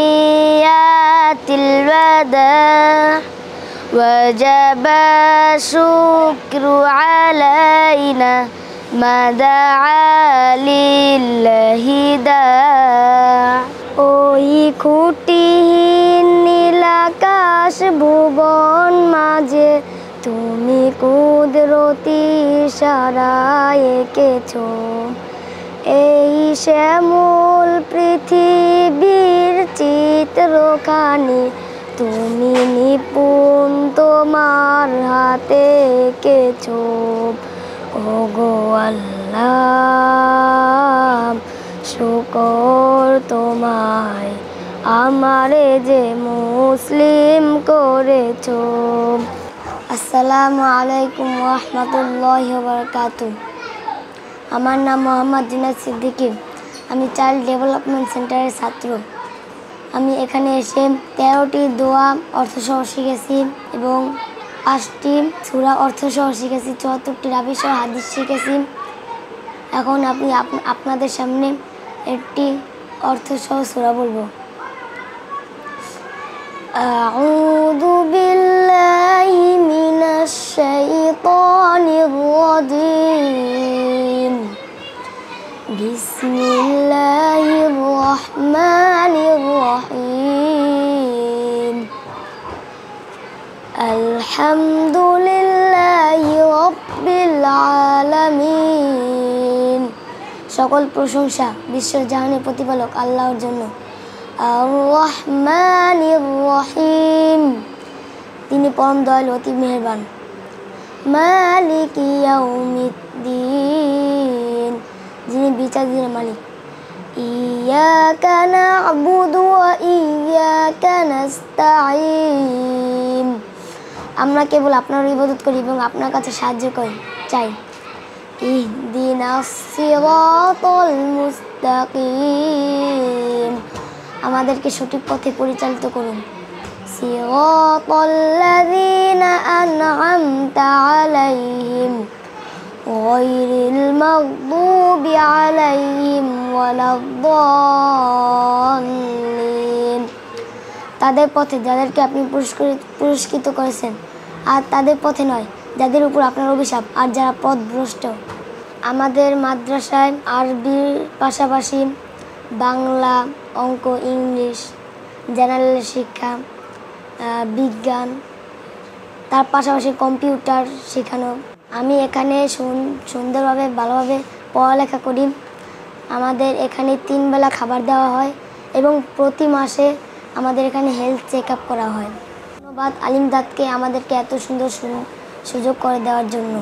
tahiyyatil wada' wajaba syukru alaina mada'a lillahi da'। ওই খুঁটিহীন নীলাকাশ ভুবন মাঝে তুমি কুদরতি ইশারায় এঁকেছো এই শ্যামল পৃথিবীর চিত্রখানি তুমি নিপুণ তোমার হাতে এঁকেছো। ওগো আল্লাহ শুকর তোমায় আমারে যে মুসলিম করেছো। আসসালামু আলাইকুম ওয়া রাহমাতুল্লাহি ওয়া বারাকাতুহু। আমার নাম মোহাম্মদ জিনাত সিদ্দিকী। আমি চাইল্ড ডেভেলপমেন্ট সেন্টারের ছাত্র। আমি এখানে এসে 13টি দোয়া অর্থসহ শিখেছি এবং 5টি সূরা অর্থসহ শিখেছি, 74টি রাবিসহ হাদিস শিখেছি। এখন আমি আপনাদের সামনে একটি অর্থসহ সূরা বলবো। আউযু বিল্লাহি মিনাশ শাইতানির রাজীম। বিসমিল্লাহির রহমানির রহিম। আলহামদুলিল্লাহি রাব্বিল আলামিন। সকল প্রশংসা বিশ্বের জাহানের প্রতিপালক আল্লাহর জন্য। আর রহমানির রহিম, তিনি পরম দয়ালু অতি মেহেরবান। মালিকি ইয়াউমিদ্দিন, যিনি বিচার দিনের মালিক। ইয়্যাকা না'বুদু ওয়া ইয়্যাকা নাস্তাঈন, আমরা কেবল আপনার ইবাদত করি এবং আপনার কাছে সাহায্য চাই। ইহদিনাস সিরাতাল মুস্তাকিম, আমাদেরকে সঠিক পথে পরিচালিত করুন। সিরাতাল্লাযীনা আন'আমতা আলাইহিম গায়রিল মাগদুবি আলাইহিম ওয়ালাদ-দাল্লিন, তাদের পথে যাদেরকে আপনি পুরস্কৃত করেছেন, আর তাদের পথে নয় যাদের উপর আপনার অভিশাপ আর যারা পথভ্রষ্ট। আমাদের মাদ্রাসায় আরবির পাশাপাশি বাংলা, অঙ্ক, ইংলিশ, জেনারেল শিক্ষা, বিজ্ঞান, তার পাশাপাশি কম্পিউটার শেখানো। আমি এখানে সুন্দরভাবে ভালোভাবে পড়ালেখা করি। আমাদের এখানে 3 বেলা খাবার দেওয়া হয় এবং প্রতি মাসে আমাদের এখানে হেলথ চেক আপ করা হয়। ধন্যবাদ আলিম দাদকে আমাদেরকে এত সুন্দর সুযোগ করে দেওয়ার জন্য।